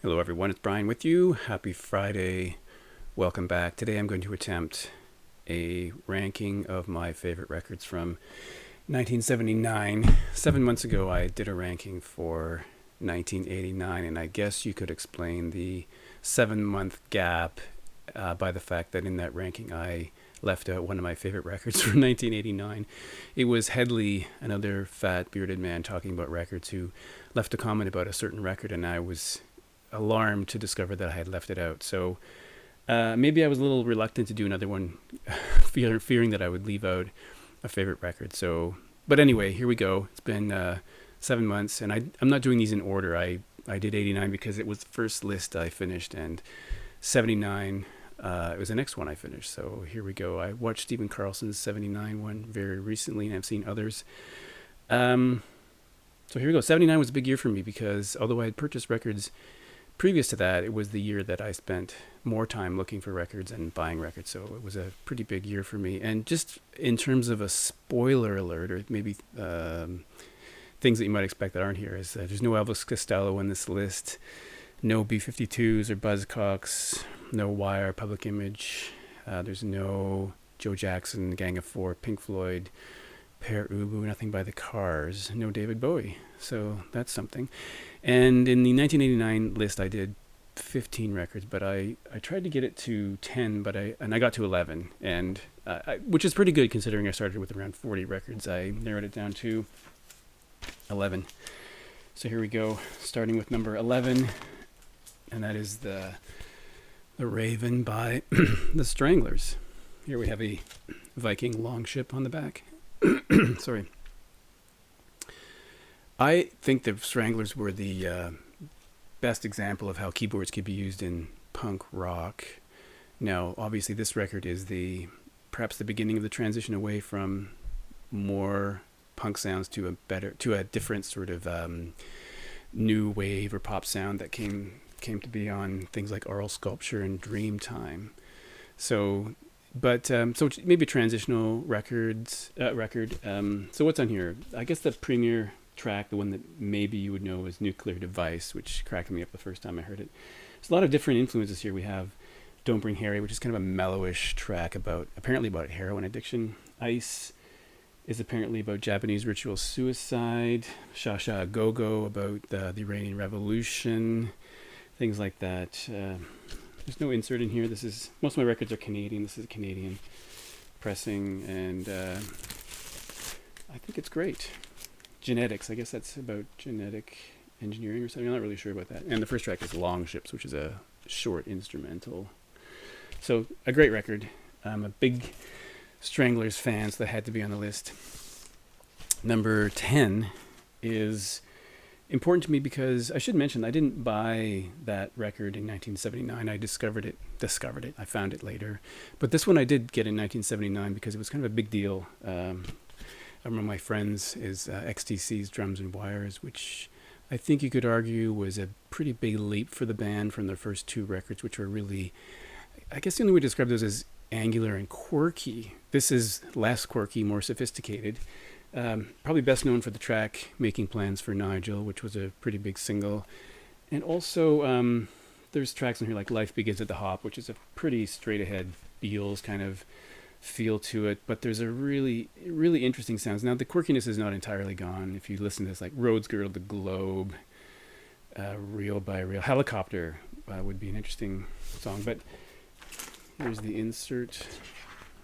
Hello, everyone. It's Brian with you. Happy Friday. Welcome back. Today I'm going to attempt a ranking of my favorite records from 1979. 7 months ago, I did a ranking for 1989, and I guess you could explain the 7 month gap by the fact that in that ranking I left out one of my favorite records from 1989. It was Headley, another fat bearded man talking about records, who left a comment about a certain record, and I was alarmed to discover that I had left it out. So maybe I was a little reluctant to do another one, fearing that I would leave out a favorite record. But anyway, here we go. It's been 7 months, and I'm not doing these in order. I did 89 because it was the first list I finished, and 79 it was the next one I finished. So here we go. I watched Stephen Carlson's 79 one very recently, and I've seen others. So here we go. 79 was a big year for me because although I had purchased records previous to that, it was the year that I spent more time looking for records and buying records. So it was a pretty big year for me. And just in terms of a spoiler alert, or maybe things that you might expect that aren't here, is there's no Elvis Costello on this list, no B-52s or Buzzcocks, no Wire, Public Image. There's no Joe Jackson, Gang of Four, Pink Floyd, Pere Ubu, nothing by the Cars, no David Bowie. So that's something. And in the 1989 list, I did 15 records, but I tried to get it to 10, but I got to 11, and which is pretty good considering I started with around 40 records. I narrowed it down to 11. So here we go, starting with number 11, and that is the Raven by the Stranglers. Here we have a Viking longship on the back. Sorry. I think the Stranglers were the best example of how keyboards could be used in punk rock. Now, obviously, this record is perhaps the beginning of the transition away from more punk sounds to a different sort of new wave or pop sound that came to be on things like Aural Sculpture and Dreamtime. So maybe a transitional record. So what's on here? I guess the premier track, the one that maybe you would know, is Nuclear Device, which cracked me up the first time I heard it. There's a lot of different influences here. We have Don't Bring Harry, which is kind of a mellowish track apparently about heroin addiction. Ice is apparently about Japanese ritual suicide. Sha Sha Go Go about the Iranian Revolution, things like that. There's no insert in here. Most of my records are Canadian. This is a Canadian pressing, and I think it's great. Genetics, I guess that's about genetic engineering or something. I'm not really sure about that. And the first track is Longships, which is a short instrumental. So a great record. I'm a big Stranglers fan, so that had to be on the list. Number 10 is important to me because I should mention I didn't buy that record in 1979. I discovered it. I found it later. But this one I did get in 1979 because it was kind of a big deal. One of my friends is XTC's Drums and Wires, which I think you could argue was a pretty big leap for the band from their first two records, which were really, I guess the only way to describe those is angular and quirky. This is less quirky, more sophisticated. Probably best known for the track Making Plans for Nigel, which was a pretty big single. And also there's tracks on here like Life Begins at the Hop, which is a pretty straight-ahead Beatles kind of feel to it, but there's a really, really interesting sounds. Now, the quirkiness is not entirely gone. If you listen to this, like Rhodes Girl, The Globe, Reel by Reel, Helicopter would be an interesting song. But here's the insert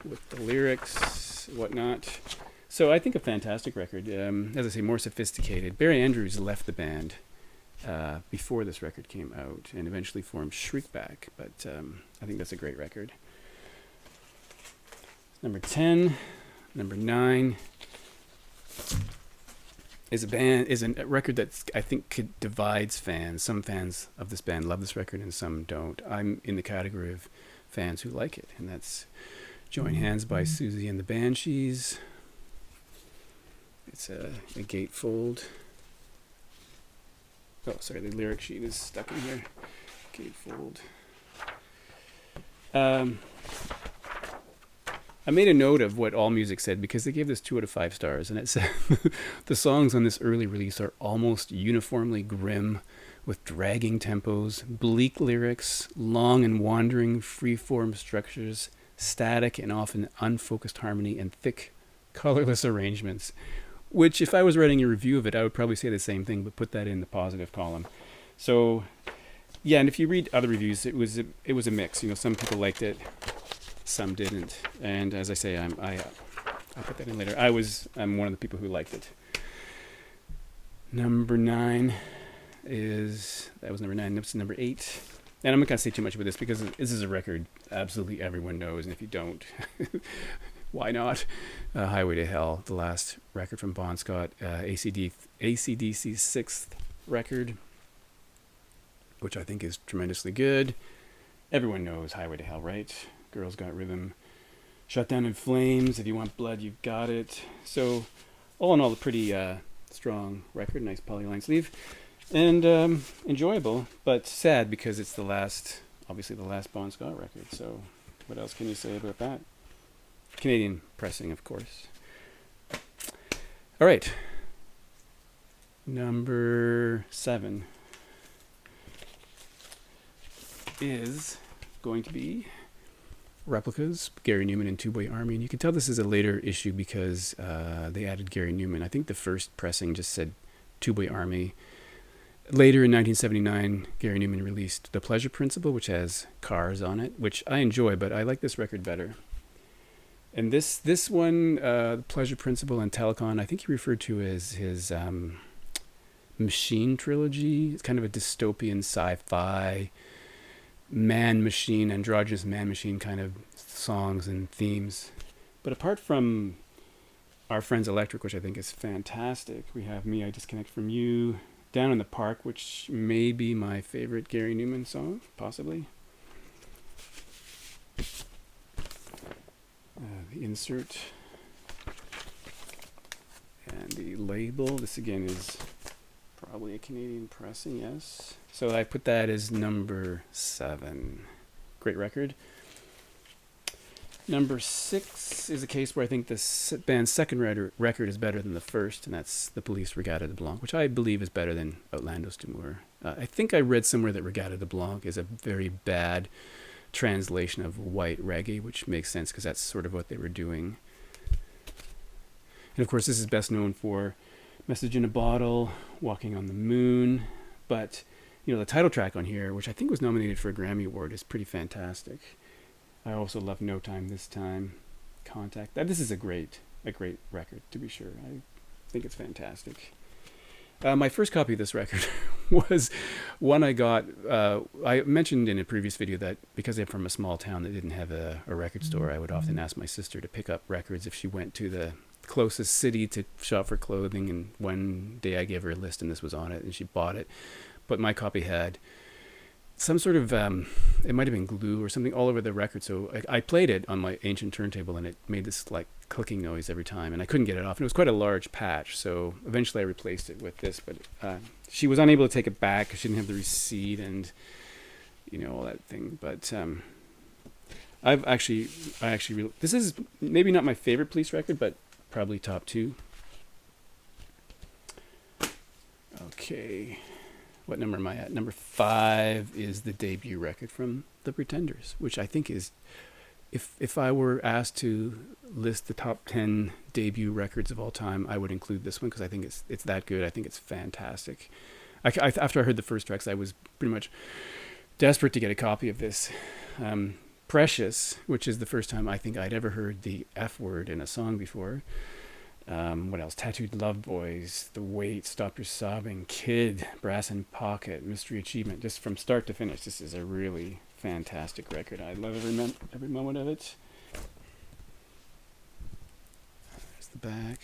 with the lyrics, whatnot. So I think a fantastic record. As I say, more sophisticated. Barry Andrews left the band before this record came out and eventually formed Shriekback, but I think that's a great record. Number 10, number 9 is a record that I think divides fans. Some fans of this band love this record and some don't. I'm in the category of fans who like it, and that's Join Hands by Susie and the Banshees. It's a gatefold. Oh, sorry, the lyric sheet is stuck in here. Gatefold. I made a note of what AllMusic said because they gave this 2 out of 5 stars, and it said the songs on this early release are almost uniformly grim, with dragging tempos, bleak lyrics, long and wandering free-form structures, static and often unfocused harmony, and thick, colorless arrangements. Which, if I was writing a review of it, I would probably say the same thing, but put that in the positive column. So, yeah, and if you read other reviews, it was a mix. You know, some people liked it, some didn't, and as I say, I'll put that in later. I'm one of the people who liked it. Number 9 that was number 9. That's number 8. And I'm not going to say too much about this because this is a record absolutely everyone knows. And if you don't, why not? Highway to Hell, the last record from Bon Scott, AC/DC's 6th record, which I think is tremendously good. Everyone knows Highway to Hell, right? Girls Got Rhythm. Shut Down in Flames. If you want blood, you've got it. So, all in all, a pretty strong record. Nice polyline sleeve. And enjoyable, but sad because it's obviously the last Bon Scott record. So what else can you say about that? Canadian pressing, of course. All right. Number 7 is going to be Replicas, Gary Numan and Two Boy Army. And you can tell this is a later issue because they added Gary Numan. I think the first pressing just said Two Boy Army. Later in 1979, Gary Numan released The Pleasure Principle, which has Cars on it, which I enjoy, but I like this record better. And this one, The Pleasure Principle and Telecon, I think he referred to as his Machine trilogy. It's kind of a dystopian sci-fi man-machine, androgynous man-machine kind of songs and themes. But apart from Our Friends Electric, which I think is fantastic, we have Me, I Disconnect From You, Down in the Park, which may be my favorite Gary Numan song, possibly. The insert and the label. This again is probably a Canadian pressing, yes. So I put that as number 7. Great record. Number 6 is a case where I think the band's second record is better than the first, and that's The Police Regatta de Blanc, which I believe is better than Outlandos d'Amour. I think I read somewhere that Regatta de Blanc is a very bad translation of white reggae, which makes sense because that's sort of what they were doing. And of course, this is best known for Message in a Bottle, Walking on the Moon, but you know, the title track on here, which I think was nominated for a Grammy Award, is pretty fantastic. I also love No Time This Time, Contact. This is a great record, to be sure. I think it's fantastic. My first copy of this record was one I got. I mentioned in a previous video that because I'm from a small town that didn't have a record store, I would often ask my sister to pick up records if she went to the closest city to shop for clothing. And one day I gave her a list and this was on it and she bought it. But my copy had some sort of, it might have been glue or something all over the record. So I played it on my ancient turntable and it made this like clicking noise every time. And I couldn't get it off. And it was quite a large patch. So eventually I replaced it with this. But she was unable to take it back because she didn't have the receipt and, you know, all that thing. But this is maybe not my favorite Police record, but probably top 2. Okay. What number am I at? Number 5 is the debut record from The Pretenders, which I think is, if I were asked to list the top 10 debut records of all time, I would include this one because I think it's that good. I think it's fantastic. After I heard the first tracks, I was pretty much desperate to get a copy of this. Precious, which is the first time I think I'd ever heard the F word in a song before. What else? Tattooed Love Boys, The Wait, Stop Your Sobbing, Kid, Brass in Pocket, Mystery Achievement. Just from start to finish, this is a really fantastic record. I love every moment of it. There's the back.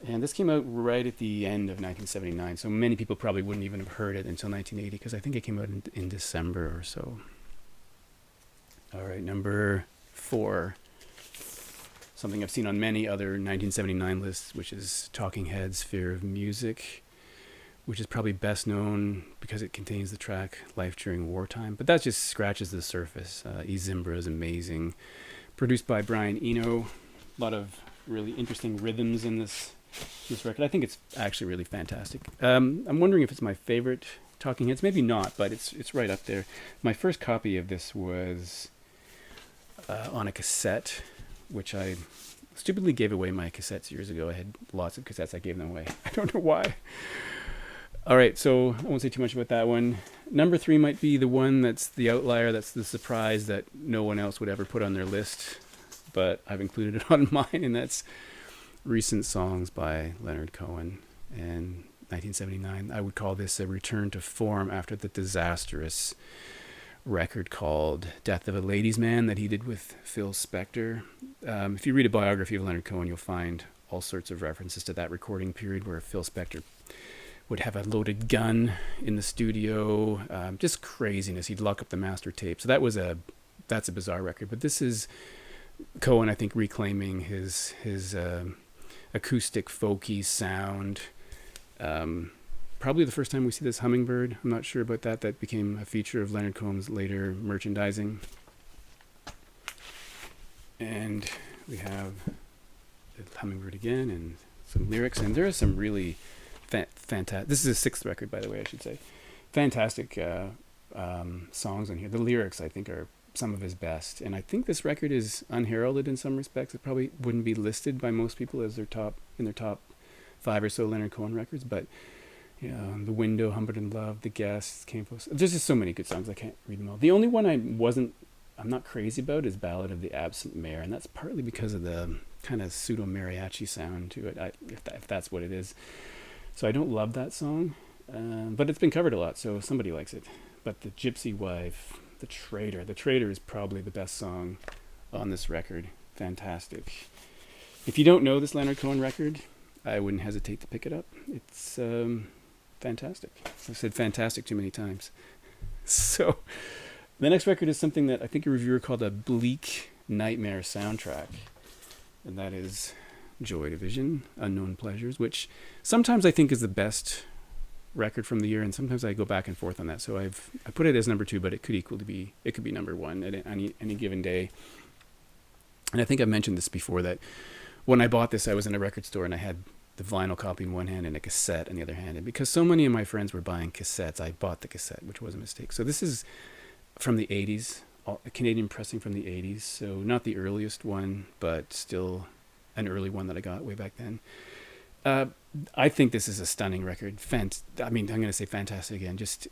And this came out right at the end of 1979, so many people probably wouldn't even have heard it until 1980, because I think it came out in December or so. All right, number 4. Something I've seen on many other 1979 lists, which is Talking Heads' Fear of Music, which is probably best known because it contains the track Life During Wartime. But that just scratches the surface. E. Zimbra is amazing. Produced by Brian Eno. A lot of really interesting rhythms in this record. I think it's actually really fantastic. I'm wondering if it's my favorite Talking Heads. Maybe not, but it's right up there. My first copy of this was on a cassette, which I stupidly gave away my cassettes years ago. I had lots of cassettes. I gave them away. I don't know why. All right, so I won't say too much about that one. Number 3 might be the one that's the outlier, that's the surprise that no one else would ever put on their list, but I've included it on mine, and that's Recent Songs by Leonard Cohen. And 1979, I would call this a return to form after the disastrous record called Death of a Ladies' Man that he did with Phil Spector. If you read a biography of Leonard Cohen, you'll find all sorts of references to that recording period where Phil Spector would have a loaded gun in the studio, just craziness. He'd lock up the master tape. So that's a bizarre record. But this is Cohen, I think, reclaiming his acoustic folky sound. Probably the first time we see this hummingbird. I'm not sure about that. That became a feature of Leonard Cohen's later merchandising. And we have the hummingbird again and some lyrics. And there are some really fantastic. This is his 6th record, by the way, I should say. Fantastic songs on here. The lyrics, I think, are some of his best. And I think this record is unheralded in some respects. It probably wouldn't be listed by most people as their top 5 or so Leonard Cohen records. But The Window, Humbled in Love, The Guest, Came Close. There's just so many good songs. I can't read them all. The only one I'm not crazy about is Ballad of the Absent Mayor, and that's partly because of the kind of pseudo mariachi sound to it. If that's what it is. So I don't love that song, but it's been covered a lot, so somebody likes it. But The Gypsy Wife, The Traitor is probably the best song on this record. Fantastic. If you don't know this Leonard Cohen record, I wouldn't hesitate to pick it up. It's fantastic. I've said fantastic too many times. So the next record is something that I think a reviewer called a bleak nightmare soundtrack, and that is Joy Division, Unknown Pleasures, which sometimes I think is the best record from the year, and sometimes I go back and forth on that. So I put it as number 2, but it could be number 1 at any given day. And I think I've mentioned this before, that when I bought this, I was in a record store and I had the vinyl copy in one hand and a cassette in the other hand. And because so many of my friends were buying cassettes, I bought the cassette, which was a mistake. So this is from the 80s, a Canadian pressing from the 80s. So not the earliest one, but still an early one that I got way back then. I think this is a stunning record. I'm going to say fantastic again. Just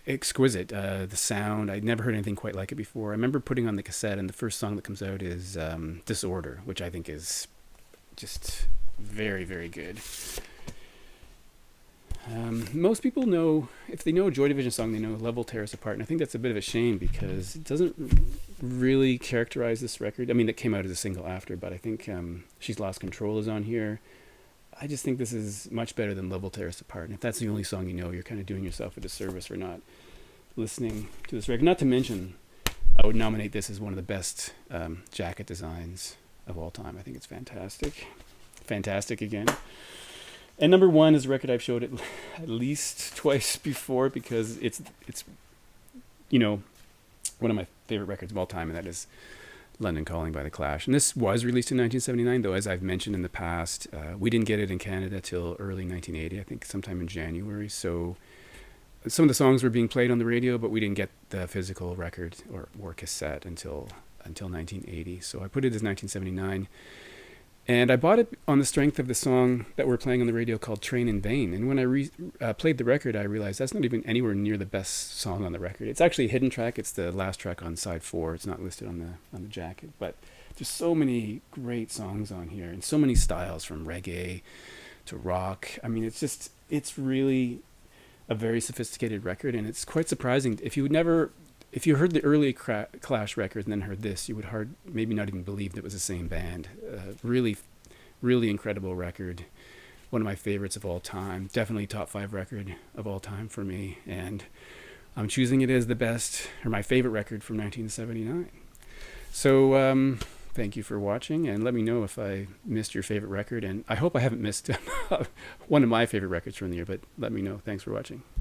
exquisite. The sound, I'd never heard anything quite like it before. I remember putting on the cassette, and the first song that comes out is Disorder, which I think is just very, very good. Most people know, if they know a Joy Division song, they know Level Tear Us Apart. And I think that's a bit of a shame because it doesn't really characterize this record. I mean, it came out as a single after, but I think She's Lost Control is on here. I just think this is much better than Level Tear Us Apart. And if that's the only song you know, you're kind of doing yourself a disservice for not listening to this record. Not to mention, I would nominate this as one of the best jacket designs of all time. I think it's fantastic. Fantastic again. And number 1 is a record I've showed it at least twice before because it's one of my favorite records of all time, and that is London Calling by The Clash. And this was released in 1979, though, as I've mentioned in the past. We didn't get it in Canada till early 1980, I think sometime in January. So some of the songs were being played on the radio, but we didn't get the physical record or cassette until 1980. So I put it as 1979. And I bought it on the strength of the song that we're playing on the radio called Train in Vain. And when I played the record, I realized that's not even anywhere near the best song on the record. It's actually a hidden track. It's the last track on side 4. It's not listed on the jacket. But there's so many great songs on here and so many styles from reggae to rock. I mean, it's really a very sophisticated record, and it's quite surprising. If you heard the early Clash records and then heard this, you would maybe not even believe that it was the same band. Really, really incredible record. One of my favorites of all time. Definitely top 5 record of all time for me. And I'm choosing it as the best, or my favorite record from 1979. So thank you for watching, and let me know if I missed your favorite record. And I hope I haven't missed one of my favorite records from the year, but let me know. Thanks for watching.